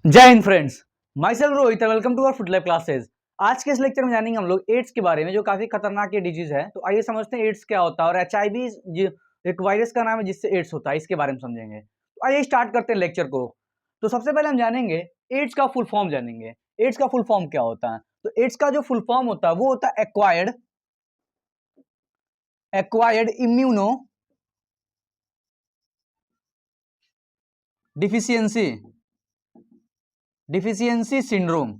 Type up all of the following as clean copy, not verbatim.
जय हिंद friends, my self Rohit, welcome to our foot lab classes. आज के इस लेक्चर में जानेंगे हम लोग एड्स के बारे में, जो काफी खतरनाक ये डिजीज है। तो आइए समझते हैं एड्स क्या होता है, और एचआईवी एक वायरस का नाम है जिससे एड्स होता है, इसके बारे में समझेंगे। तो आइए स्टार्ट करते हैं लेक्चर को। तो सबसे पहले हम जानेंगे एड्स का फुल फॉर्म जानेंगे। एड्स का फुल फॉर्म क्या होता है? तो एड्स का जो फुल फॉर्म होता है वो होता है acquired immuno deficiency syndrome.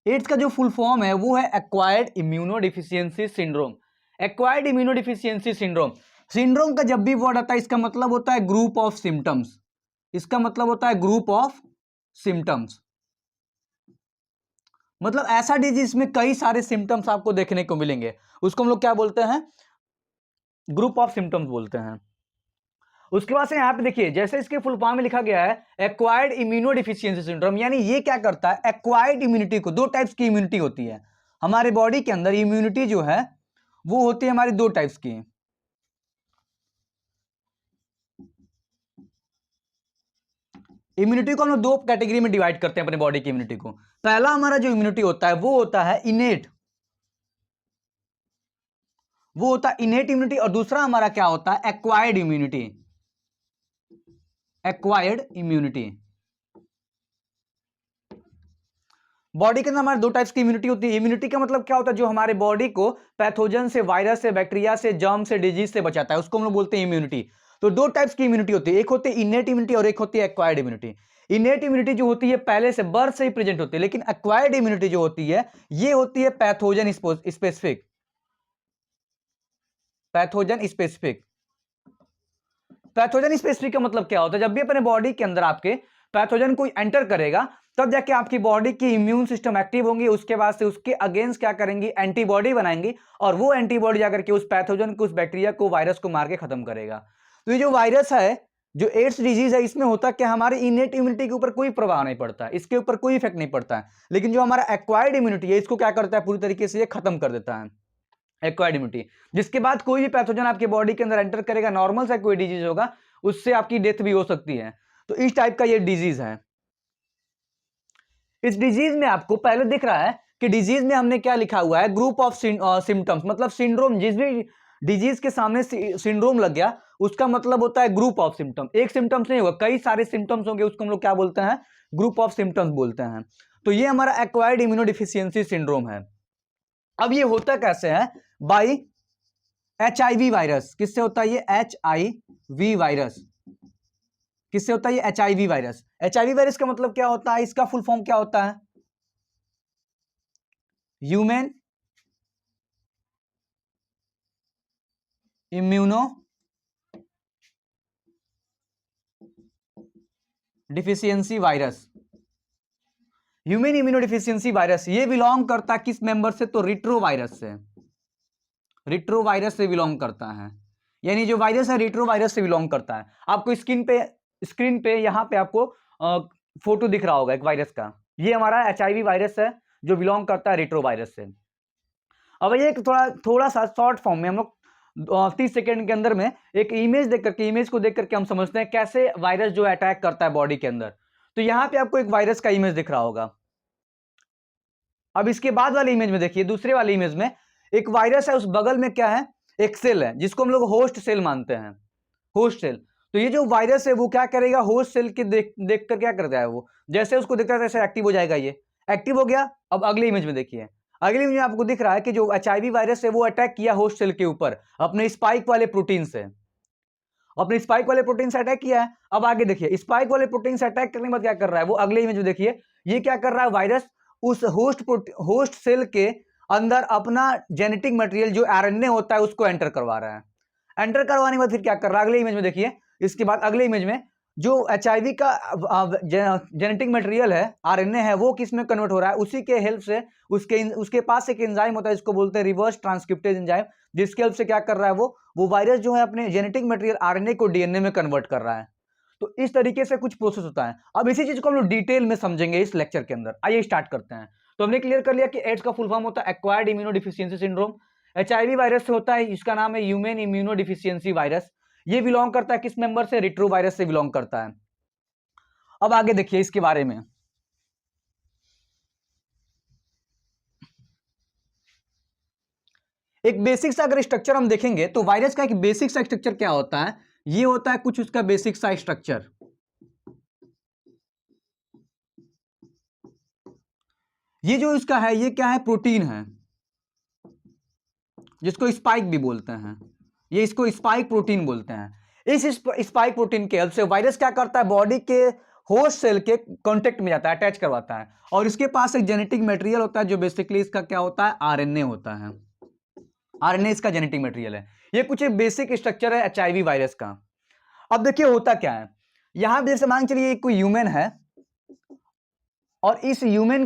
AIDS का जो फुल फॉर्म है वो है acquired immunodeficiency syndrome. Acquired immunodeficiency syndrome, syndrome का जब भी वर्ड आता है इसका मतलब होता है ग्रुप ऑफ सिम्टम्स। इसका मतलब होता है ग्रुप ऑफ सिम्टम्स, मतलब ऐसा डिजीज में कई सारे सिम्टम्स आपको देखने को मिलेंगे, उसको हम लोग क्या बोलते हैं? ग्रुप ऑफ सिम्टम्स बोलते हैं। उसके बाद से यहाँ पे देखिए, जैसे इसके फुल फॉर्म में लिखा गया है एक्वायर्ड इम्यूनोडिफिशियंसी सिंड्रोम, यानी ये क्या करता है? एक्वायर्ड इम्यूनिटी को, दो टाइप्स की इम्यूनिटी होती है हमारे बॉडी के अंदर। इम्यूनिटी जो है वो होती है हमारी दो टाइप्स की। इम्यूनिटी को हम लोग दो कैटेगरी में डिवाइड करते हैं अपने बॉडी की इम्यूनिटी को। पहला हमारा जो इम्यूनिटी होता है वो होता है इनेट, वो होता है इनेट इम्यूनिटी, और दूसरा हमारा क्या होता है? Acquired immunity. Acquired immunity, body के अंदर हमारे दो टाइप्स की इम्यूनिटी होती है। इम्यूनिटी का मतलब क्या होता है? जो हमारे बॉडी को पैथोजन से, वायरस से, बैक्टीरिया से, जर्म से, डिजीज से बचाता है, उसको हम लोग बोलते हैं इम्यूनिटी। तो दो टाइप्स की इम्यूनिटी होती है, एक होती है इनेट इम्यूनिटी और एक होती है एक्वायर्ड इम्यूनिटी। इनेट इम्यूनिटी जो होती है पहले से, बर्थ से ही प्रेजेंट होती है, लेकिन एक्वायर्ड इम्यूनिटी जो होती है ये होती है pathogen specific. Pathogen specific, pathogen specific का मतलब क्या होता है? जब भी अपने बॉडी के अंदर आपके पैथोजन कोई एंटर करेगा तब जाके आपकी बॉडी की इम्यून सिस्टम एक्टिव होंगी, उसके बाद से उसके अगेंस्ट क्या करेंगी? एंटीबॉडी बनाएंगी, और वो एंटीबॉडी जाकर के उस पैथोजन को, उस बैक्टीरिया को, वायरस को मार के खत्म करेगा। तो ये जो वायरस है, जो एड्स डिजीज है, इसमें होता क्या? हमारी इनेट इम्यूनिटी के ऊपर कोई प्रभाव नहीं पड़ता, इसके ऊपर कोई इफेक्ट नहीं पड़ता है। लेकिन जो हमारा एक्वायर्ड इम्यूनिटी है इसको क्या करता है? पूरी तरीके से ये खत्म कर देता है, एक्वायर्ड इम्यूनिटी। जिसके बाद कोई भी पैथोजन आपके बॉडी के अंदर एंटर करेगा, नॉर्मल सा कोई डिजीज होगा, उससे आपकी डेथ भी हो सकती है। तो इस टाइप का ये डिजीज है। इस डिजीज में आपको पहले दिख रहा है कि डिजीज में हमने क्या लिखा हुआ है? ग्रुप ऑफ सिम्टम्स, मतलब सिंड्रोम। जिस भी डिजीज के सामने सिंड्रोम लग गया उसका मतलब होता है ग्रुप ऑफ सिम्टम। एक सिम्टम्स नहीं होगा, कई सारे सिम्टम्स होंगे, उसको हम लोग क्या बोलते हैं? ग्रुप ऑफ सिम्टम्स बोलते हैं। तो ये हमारा एक्वायर्ड इम्यूनोडिफिशियंसी सिंड्रोम है। अब ये होता कैसे है? By HIV virus. किससे होता है ये? HIV virus. किससे होता है ये? HIV virus. एचआईवी वायरस का मतलब क्या होता है? इसका फुल फॉर्म क्या होता है? Human immuno deficiency virus. Human immunodeficiency virus ये बिलोंग करता है किस मेंबर से? तो रिट्रो वायरस से। रिट्रो वायरस से बिलोंग करता है, यानी जो वायरस है रिट्रो वायरस से बिलोंग करता है। आपको स्क्रीन पे यहां पे आपको फोटो दिख रहा होगा एक वायरस का। ये हमारा एचआईवी वायरस है जो बिलोंग करता है रिट्रो वायरस से। अब ये थोड़ा थोड़ा सा शॉर्ट फॉर्म में हम लोग 30 सेकेंड के अंदर में एक इमेज देख करके, इमेज को देख करके हम समझते हैं कैसे वायरस जो अटैक करता है बॉडी के अंदर। तो यहां पे आपको एक वायरस का इमेज दिख रहा होगा। अब इसके बाद वाले इमेज में देखिए, दूसरे वाले इमेज में एक वायरस है, उस बगल में क्या है? एक सेल है जिसको हम लोग होस्ट सेल मानते हैं, होस्ट सेल। तो ये जो वायरस है वो क्या करेगा? होस्ट सेल के देख कर क्या करता है? वो जैसे उसको देखता है जैसे एक्टिव हो जाएगा। ये एक्टिव हो गया। अब अगले इमेज में देखिए, अगले इमेज में आपको दिख रहा है कि जो एचआईवी वायरस है वो अटैक किया होस्ट सेल के ऊपर अपने स्पाइक वाले प्रोटीन से, अपने स्पाइक वाले प्रोटीन से अटैक किया है। अब आगे देखिए, स्पाइक वाले प्रोटीन से अटैक करने के बाद क्या कर रहा है? वो अगले इमेज में देखिए, ये क्या कर रहा है? वायरस उस होस्ट सेल के अंदर अपना जेनेटिक मटेरियल जो आरएनए होता है उसको एंटर करवा रहा है। एंटर करवाने के बाद फिर क्या कर रहा है? अगले इमेज में देखिए, इसके बाद अगले इमेज में जो एचआईवी का जेनेटिक मटेरियल है, आरएनए है, वो किस में कन्वर्ट हो रहा है? उसी के हेल्प से उसके पास एक एंजाइम होता है जिसको बोलते हैं रिवर्स ट्रांसक्रिप्टेज एंजाइम, जिसके हेल्प से क्या कर रहा है? वो वायरस जो है अपने जेनेटिक मटेरियल आरएनए को डीएनए में कन्वर्ट कर रहा है। तो इस तरीके से कुछ प्रोसेस होता है। अब इसी चीज को हम लोग डिटेल में समझेंगे इस लेक्चर के अंदर। आइए स्टार्ट करते हैं। तो हमने क्लियर कर लिया कि एड्स का फुल फॉर्म होता है acquired immunodeficiency syndrome. HIV virus से होता है, इसका नाम है ह्यूमन इम्यूनोडिफिशियंसी वायरस। ये बिलोंग करता है किस मेंबर से? रिट्रो वायरस से बिलोंग करता है। अब आगे देखिए इसके बारे में। एक बेसिक सा अगर स्ट्रक्चर हम देखेंगे तो वायरस का एक बेसिक सा स्ट्रक्चर क्या होता है, ये होता है कुछ उसका बेसिक सा स्ट्रक्चर। ये जो इसका है ये क्या है, प्रोटीन है, जिसको स्पाइक भी बोलते हैं, ये इसको स्पाइक प्रोटीन बोलते हैं। इस स्पाइक प्रोटीन के हेल्प से वायरस क्या करता है, बॉडी के होस्ट सेल के कांटेक्ट में जाता है, अटैच करवाता है, और इसके पास एक जेनेटिक मटेरियल होता है जो बेसिकली इसका क्या होता है, आरएनए होता है। आरएनए इसका जेनेटिक मटेरियल है। ये कुछ बेसिक स्ट्रक्चर है एचआईवी वायरस का। अब देखिए होता क्या है, यहां पर जैसे मान चलिए कोई ह्यूमन है और इस ह्यूमन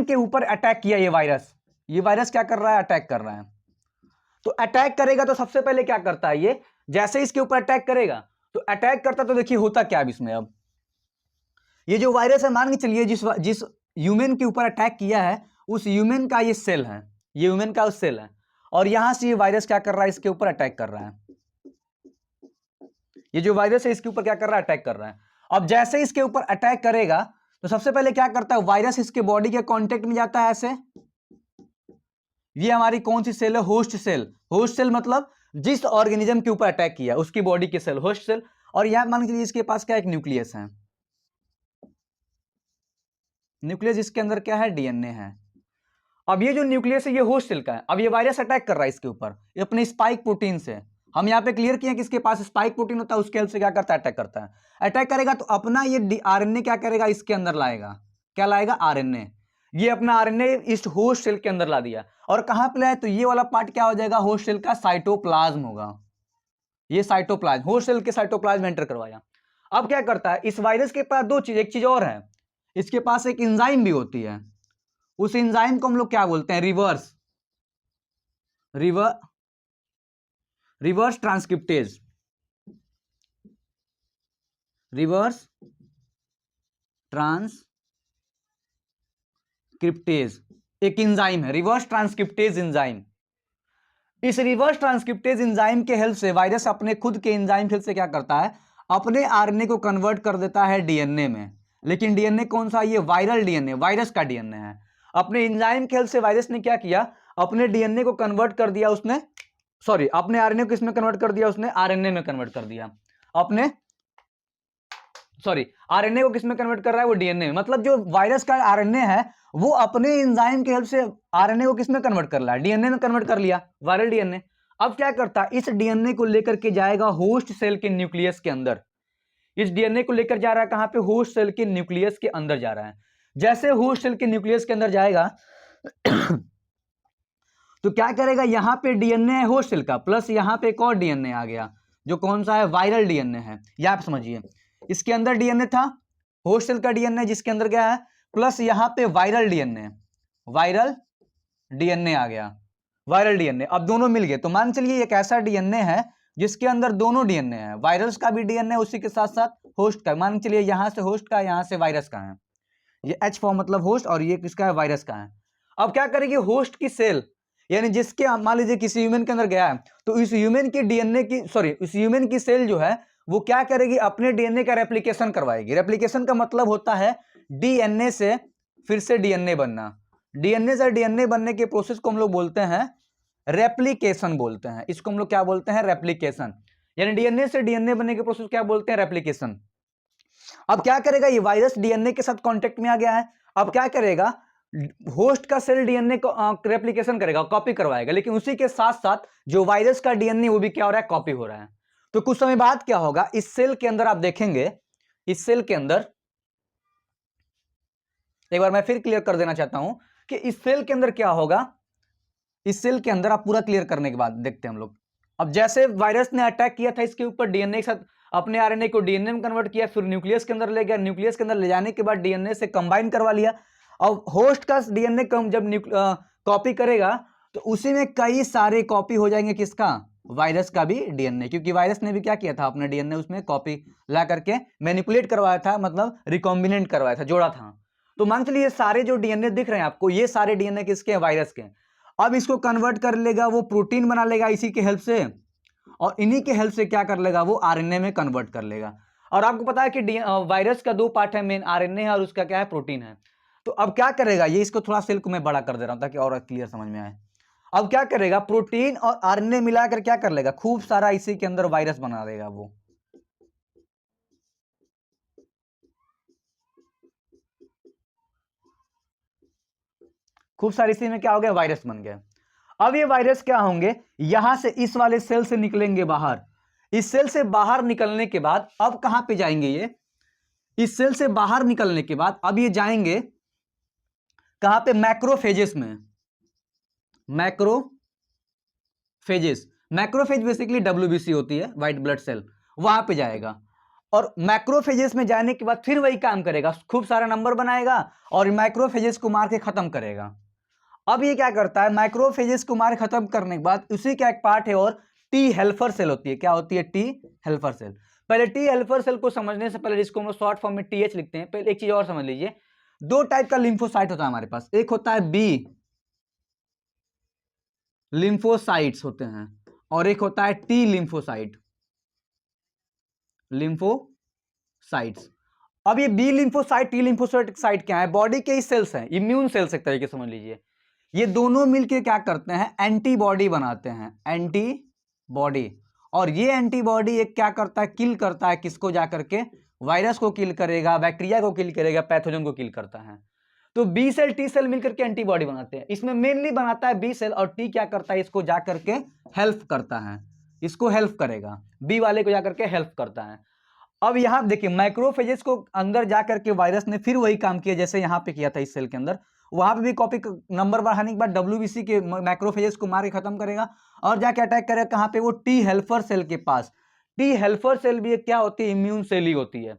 के ऊपर अटैक किया ये वायरस क्या कर रहा है, अटैक कर रहा है। तो अटैक करेगा तो सबसे पहले क्या करता है, ये जैसे इसके ऊपर अटैक करेगा तो अटैक करता, तो देखिए होता क्या है इसमें। अब ये जो वायरस है, मान के चलिए जिस ह्यूमन के ऊपर अटैक किया है उस ह्यूमन का ये सेल है, ये ह्यूमन का उस सेल है, और यहां से ये वायरस क्या कर रहा है, इसके ऊपर अटैक कर रहा है। ये जो वायरस है इसके ऊपर क्या कर रहा है, अटैक कर रहा है। अब जैसे इसके ऊपर अटैक करेगा तो सबसे पहले क्या करता है, वायरस इसके बॉडी के कांटेक्ट में जाता है ऐसे। ये हमारी कौन सी सेल है, होस्ट सेल। होस्ट सेल मतलब जिस ऑर्गेनिज्म के ऊपर अटैक किया उसकी बॉडी की सेल, होस्ट सेल। और यहां मान लीजिए इसके पास क्या एक न्यूक्लियस है, न्यूक्लियस इसके अंदर क्या है, डीएनए है। अब ये जो न्यूक्लियस है ये होस्ट सेल का है। अब ये वायरस अटैक कर रहा है इसके ऊपर, ये अपने स्पाइक प्रोटीन से। हम यहाँ पे क्लियर किए कि इसके पास स्पाइक प्रोटीन होता है, उसके हेल्प से क्या करता है, अटैक करता है। अटैक करेगा तो अपना ये आरएनए क्या करेगा, इसके अंदर लाएगा, क्या लाएगा, आरएनए। ये अपना आरएनए इस होस्ट सेल के अंदर ला दिया, और कहां पे लाया, तो ये वाला पार्ट क्या हो जाएगा, होस्ट सेल का साइटोप्लाज्म होगा। ये साइटोप्लाज्म, होस्ट सेल के साइटोप्लाज्म एंटर करवाया। अब क्या करता है, इस वायरस के पास दो चीज, एक चीज और है, इसके पास एक एंजाइम भी होती है। उस एंजाइम को हम लोग क्या बोलते हैं, रिवर्स ट्रांसक्रिप्टेज। रिवर्स ट्रांसक्रिप्टेज एक एंजाइम है, रिवर्स ट्रांसक्रिप्टेज एंजाइम। इस रिवर्स ट्रांसक्रिप्टेज एंजाइम के हेल्प से वायरस अपने खुद के एंजाइम हेल्प से क्या करता है, अपने आरएनए को कन्वर्ट कर देता है डीएनए में। लेकिन डीएनए कौन सा, ये वायरल डीएनए, वायरस का डीएनए है। अपने एंजाइम के हेल्प से वायरस ने क्या किया, अपने डीएनए को कन्वर्ट कर दिया उसने, सॉरी अपने आरएनए को किसमें कन्वर्ट कर दिया उसने, आरएनए में कन्वर्ट कर दिया। अपने आरएनए को किसमें कन्वर्ट कर रहा है, वो डीएनए में। मतलब जो वायरस का आरएनए है वो अपने एंजाइम के हेल्प से आरएनए को किसमें कन्वर्ट कर रहा है, डीएनए में कन्वर्ट कर लिया, वायरल डीएनए। अब क्या करता है, इस डीएनए को लेकर के जाएगा होस्ट सेल के न्यूक्लियस के अंदर। इस डीएनए को लेकर जा रहा है कहां पे, होस्ट सेल के न्यूक्लियस के अंदर जा रहा है। जैसे होस्ट सेल के न्यूक्लियस के अंदर जाएगा तो क्या करेगा, यहां पे डीएनए है होस्ट सेल का, प्लस यहां पे एक और डीएनए आ गया जो कौन सा है, वायरल डीएनए है। यहां पे समझिए, इसके अंदर डीएनए था, होस्ट सेल का डीएनए जिसके अंदर गया है, प्लस यहां पे वायरल डीएनए आ गया, वायरल डीएनए। अब दोनों मिल गए तो मान चलिए एक ऐसा डीएनए है जिसके अंदर दोनों डीएनए है, वायरस का भी डीएनए उसी के साथ साथ होस्ट का। मान चलिए यहां से होस्ट का, यहां से वायरस का है, ये H फॉर्म मतलब होस्ट, और ये किसका है, वायरस का है। अब क्या करेगी, होस्ट की सेल यानी जिसके मान लीजिए किसी ह्यूमन के अंदर गया है, तो इस ह्यूमन की डीएनए की इस ह्यूमन की सेल जो है वो क्या करेगी, अपने डीएनए का रेप्लिकेशन करवाएगी। रेप्लिकेशन का मतलब होता है डीएनए से फिर से डीएनए बनना। डीएनए से डीएनए बनने के प्रोसेस को हम लोग बोलते हैं रेप्लिकेशन बोलते हैं। इसको हम लोग क्या बोलते हैं, रेप्लिकेशन। यानी डीएनए से डीएनए बनने के प्रोसेस क्या बोलते हैं, रेप्लिकेशन। अब क्या करेगा, ये वायरस डीएनए के साथ कांटेक्ट में आ गया है। अब क्या करेगा, होस्ट का सेल डीएनए को रेप्लिकेशन करेगा, कॉपी करवाएगा, लेकिन उसी के साथ साथ जो वायरस का डीएनए वो भी क्या हो रहा है, कॉपी हो रहा है। तो कुछ समय बाद क्या होगा, इस सेल के अंदर आप देखेंगे, इस सेल के अंदर एक बार मैं फिर क्लियर कर देना चाहता हूं कि इस सेल के अंदर क्या होगा। इस सेल के अंदर आप पूरा क्लियर करने के बाद देखते हैं हम लोग। अब जैसे वायरस ने अटैक किया था इसके ऊपर, डीएनए के साथ अपने आरएनए को डीएनए में कन्वर्ट किया, फिर न्यूक्लियस के अंदर ले गया, न्यूक्लियस के अंदर ले जाने के बाद डीएनए से कंबाइन करवा लिया। अब होस्ट का डीएनए जब कॉपी करेगा तो उसी में कई सारे कॉपी हो जाएंगे, किसका, वायरस का भी डीएनए, क्योंकि वायरस ने भी क्या किया था, अपने डीएनए उसमें कॉपी ला करके मैनिपुलेट करवाया था, मतलब रिकॉम्बिनेंट करवाया था, जोड़ा था। तो मान चलिए ये सारे जो डीएनए दिख रहे हैं आपको, ये सारे डीएनए किसके हैं, वायरस के। अब इसको कन्वर्ट कर लेगा, वो प्रोटीन बना लेगा इसी के हेल्प से, और इन्हीं के हेल्प से क्या कर लेगा, वो आरएनए में कन्वर्ट कर लेगा। और आपको पता है कि वायरस का दो पार्ट है मेन, आरएनए है और उसका क्या है प्रोटीन है। तो अब क्या करेगा ये, इसको थोड़ा सेल को मैं बड़ा कर दे रहा हूं ताकि और क्लियर समझ में आए। अब क्या करेगा, प्रोटीन और आरएनए मिलाकर क्या कर लेगा, खूब सारा इसी के अंदर वायरस बना देगा वो। खूब सारी इसी में क्या हो गया, वायरस बन गया। अब ये वायरस क्या होंगे, यहां से इस वाले सेल से निकलेंगे बाहर। इस सेल से बाहर निकलने के बाद अब कहां पे जाएंगे ये, इस सेल से बाहर निकलने के बाद अब ये जाएंगे कहां पे, मैक्रोफेजेस में। मैक्रोफेजेस, मैक्रोफेज बेसिकली डब्ल्यूबीसी होती है, व्हाइट ब्लड सेल, वहां पे जाएगा। और मैक्रोफेजेस में जाने के बाद फिर वही काम करेगा, खूब सारा नंबर बनाएगा और मैक्रोफेजेस को मार के खत्म करेगा। अब ये क्या करता है, माइक्रोफेजेस को मार खत्म करने के बाद उसी का एक पार्ट है और टी हेल्पर सेल होती है। क्या होती है, टी हेल्पर सेल। पहले टी हेल्पर सेल को समझने से पहले इसको हम लोग शॉर्ट फॉर्म में टीएच लिखते हैं। पहले एक चीज और समझ लीजिए, दो टाइप का लिम्फोसाइट होता है हमारे पास, एक होता है बी लिम्फोसाइट्स होते हैं और एक होता है टी लिम्फोसाइट, लिम्फोसाइट्स। अब ये बी लिम्फोसाइट टी लिम्फोसाइट क्या है, बॉडी के ही सेल्स हैं, इम्यून सेल्स एक तरीके से समझ लीजिए। ये दोनों मिलकर क्या करते हैं, एंटीबॉडी बनाते हैं, एंटीबॉडी। और ये एंटीबॉडी एक क्या करता है, किल करता है, किसको, जाकर के वायरस को किल करेगा, बैक्टीरिया को किल करेगा, पैथोजन को किल करता है। तो बी सेल टी सेल मिलकर के एंटीबॉडी बनाते हैं। इसमें मेनली बनाता है बी सेल और टी क्या करता है, इसको जाकर के हेल्प करता है, इसको हेल्प करेगा, बी वाले को जाकर के हेल्प करता है। अब यहां देखिए मैक्रोफेजेस को अंदर जाकर के वायरस ने फिर वही काम किया जैसे यहां पे किया था इस सेल के अंदर, वहां पे भी कॉपी नंबर बढ़ाने के बाद डब्ल्यूबीसी के मैक्रोफेजेस को मार के खत्म करेगा और जाके अटैक करेगा कहां पे, वो टी हेल्पर सेल के पास। टी हेल्पर सेल भी एक क्या होती है, इम्यून सेल ही होती है।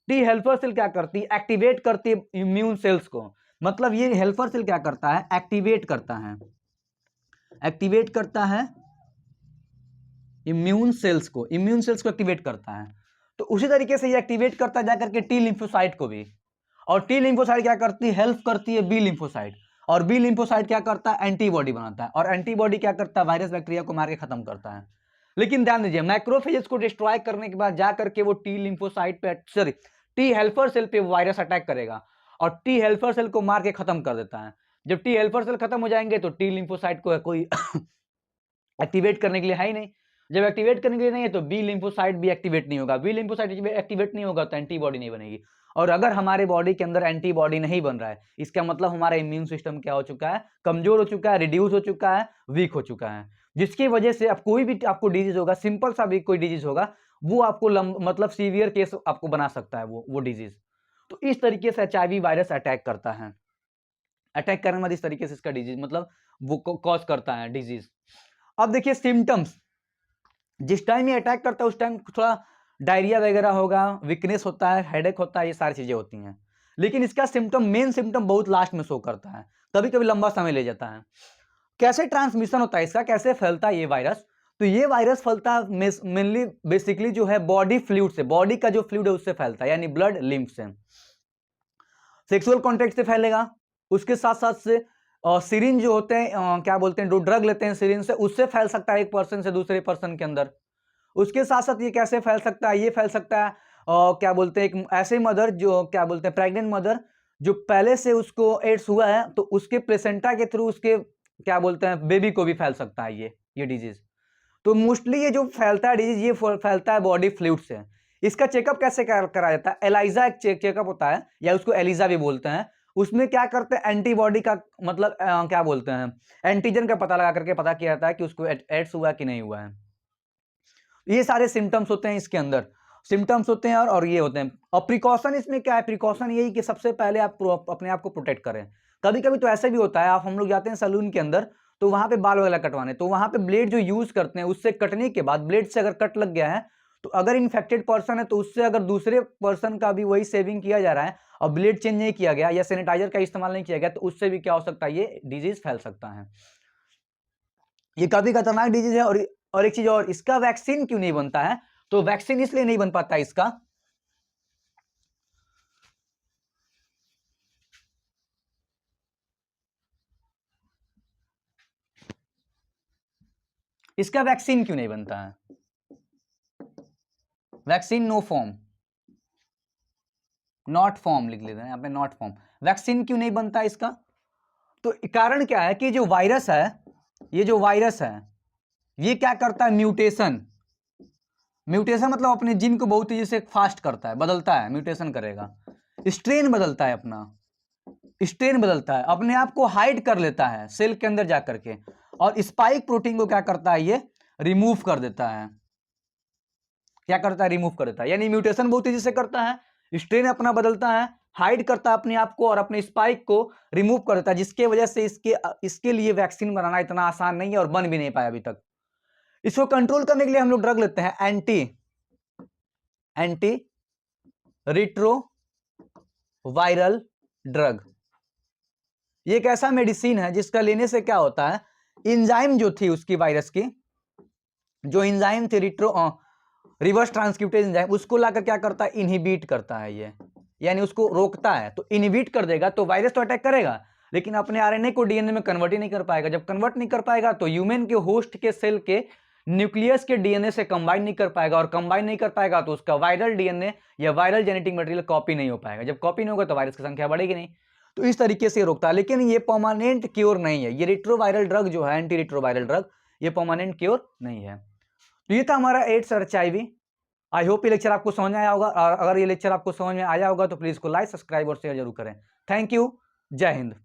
टी हेल्पर सेल क्या करती है, एक्टिवेट करती है इम्यून सेल्स को। मतलब ये हेल्पर सेल क्या करता है, एक्टिवेट करता है, एक्टिवेट करता है इम्यून सेल्स को, इम्यून सेल्स को एक्टिवेट करता है। तो उसी तरीके से ये एक्टिवेट करता है जाकर के टी लिम्फोसाइट को भी। और टी लिम्फोसाइट क्या करती है, हेल्प करती है बी लिम्फोसाइट। और बी लिम्फोसाइट क्या करता है, एंटीबॉडी बनाता है। और एंटीबॉडी क्या करता है, वायरस बैक्टीरिया को मार के खत्म करता है। लेकिन ध्यान दीजिए, मैक्रोफेजेस को डिस्ट्रॉय करने के बाद जाकर के वो टी लिम्फोसाइट पे, सॉरी टी हेल्पर सेल पे वायरस अटैक करेगा और टी हेल्पर सेल को मार के खत्म कर देता है। जब टी हेल्पर सेल खत्म हो जाएंगे तो टी लिम्फोसाइट को कोई एक्टिवेट करने के लिए है ही नहीं। जब एक्टिवेट करने के लिए नहीं है तो बी लिम्फोसाइट भी एक्टिवेट नहीं होगा, बी लिम्फोसाइट एक्टिवेट नहीं होगा तो एंटीबॉडी नहीं बनेगी। और अगर हमारे बॉडी के अंदर एंटीबॉडी नहीं बन रहा है, इसका मतलब हमारा इम्यून सिस्टम क्या हो चुका है, कमजोर हो चुका है, रिड्यूस हो चुका है, वीक हो चुका है। जिसकी वजह से अब कोई भी आपको डिजीज होगा, सिंपल सा भी कोई डिजीज होगा, वो आपको मतलब सीवियर केस आपको बना सकता है वो डिजीज। तो इस तरीके से एचआईवी वायरस अटैक करता है। अटैक करने के बाद इस तरीके से इसका डिजीज मतलब वो कॉज करता है डिजीज। अब देखिए सिम्टम्स, जिस टाइम ये अटैक करता है उस टाइम थोड़ा डायरिया वगैरह होगा, वीकनेस होता है, हेडेक होता है, ये सारी चीजें होती हैं। लेकिन इसका सिम्टम, मेन सिम्टम बहुत लास्ट में शो करता है, कभी कभी लंबा समय ले जाता है। कैसे ट्रांसमिशन होता है इसका, कैसे फैलता है ये वायरस, तो ये वायरस फैलता है मेनली बेसिकली जो है बॉडी फ्लूइड से, बॉडी का जो फ्लूइड है उससे फैलता है, यानी ब्लड लिम्फ से, सेक्सुअल कॉन्टेक्ट से फैलेगा। उसके साथ साथ से सिरिंज जो होते हैं, क्या बोलते हैं, जो ड्रग लेते हैं सिरिंज से, उससे फैल सकता है एक पर्सन से दूसरे पर्सन के अंदर। उसके साथ साथ ये कैसे फैल सकता है, ये फैल सकता है क्या बोलते हैं, एक ऐसे मदर जो क्या बोलते हैं, प्रेग्नेंट मदर जो पहले से उसको एड्स हुआ है तो उसके प्लेसेंटा के थ्रू उसके क्या बोलते हैं बेबी को भी फैल सकता है ये डिजीज। तो मोस्टली ये जो फैलता है डिजीज, ये फैलता है बॉडी फ्लूइड से। इसका चेकअप कैसे कराया जाता है, एलाइजा एक चेकअप होता है या उसको एलिजा भी बोलते हैं। उसमें क्या करते हैं, एंटीबॉडी का मतलब क्या बोलते हैं, एंटीजन का पता लगा करके पता किया जाता है कि उसको एड्स हुआ कि नहीं हुआ है। ये सारे सिम्टम्स होते हैं इसके अंदर, सिम्टम्स होते हैं और ये होते हैं। और प्रिकॉशन इसमें क्या है, प्रिकॉशन यही कि सबसे पहले आप अपने आप को प्रोटेक्ट करें। कभी कभी तो ऐसे भी होता है, आप हम लोग जाते हैं सैलून के अंदर तो वहां पे बाल वगैरह कटवाने, तो वहां पे ब्लेड जो यूज करते हैं उससे कटने के बाद ब्लेड से अगर कट लग गया है तो अगर इन्फेक्टेड पर्सन है तो उससे अगर दूसरे पर्सन का भी वही सेविंग किया जा रहा है और ब्लेड चेंज नहीं किया गया या सैनिटाइजर का इस्तेमाल नहीं किया गया तो उससे भी क्या हो सकता है, ये डिजीज फैल सकता है। ये काफी खतरनाक डिजीज है। और एक चीज और, इसका वैक्सीन क्यों नहीं बनता है, तो वैक्सीन इसलिए नहीं बन पाता इसका, इसका वैक्सीन क्यों नहीं बनता है, vaccine no form, not form लिख लेते हैं यहाँ पे, नॉट फॉर्म। वैक्सीन क्यों नहीं बनता इसका? तो कारण क्या है कि जो वायरस है, ये जो वायरस है ये क्या करता है? म्यूटेशन। म्यूटेशन मतलब अपने जीन को बहुत तेजी से फास्ट करता है, बदलता है, म्यूटेशन करेगा, स्ट्रेन बदलता है, अपना स्ट्रेन बदलता है, अपने आप को हाइड कर लेता है सेल के अंदर जाकर के, और स्पाइक प्रोटीन को क्या करता है? ये रिमूव कर देता है। क्या करता है? रिमूव कर देता है। यानी म्यूटेशन बहुत तेजी से करता है, स्ट्रेन अपना बदलता है, हाइड करता है अपने आप को, और अपने स्पाइक को रिमूव कर देता है, जिसके वजह से इसके लिए वैक्सीन बनाना इतना आसान नहीं है और बन भी नहीं पाया अभी तक। इसको कंट्रोल करने के लिए हम लोग ड्रग लेते हैं, एंटी रिट्रो वायरल ड्रग। ये एक ऐसा मेडिसिन है जिसका लेने से क्या होता है? एंजाइम जो थी उसकी, वायरस की जो एंजाइम थी रिवर्स ट्रांसक्रिप्टेज एंजाइम, उसको लाकर क्या करता है? इनहिबिट करता है ये, यानी उसको रोकता है। तो इनहिबिट कर देगा तो वायरस तो अटैक करेगा, लेकिन अपने आरएनए को डीएनए में कन्वर्ट ही नहीं कर पाएगा। जब कन्वर्ट नहीं कर पाएगा तो ह्यूमन के होस्ट के सेल के न्यूक्लियस के डीएनए से कंबाइन नहीं कर पाएगा, और कंबाइन नहीं कर पाएगा तो उसका वायरल डीएनए या वायरल जेनेटिक मटेरियल कॉपी नहीं हो पाएगा। जब कॉपी नहीं होगा तो वायरस की संख्या बढ़ेगी नहीं। तो इस तरीके से रोकता है, लेकिन ये परमानेंट क्योर नहीं है। ये रिट्रोवायरल ड्रग जो है, एंटी रिट्रोवायरल ड्रग, ये परमानेंट क्योर नहीं है। तो ये था हमारा एड्स और एचआईवी। आई होप ये लेक्चर आपको समझ में आया होगा, और अगर ये लेक्चर आपको समझ में आया होगा तो प्लीज को लाइक, सब्सक्राइब और शेयर जरूर करें। Thank you. जय हिंद।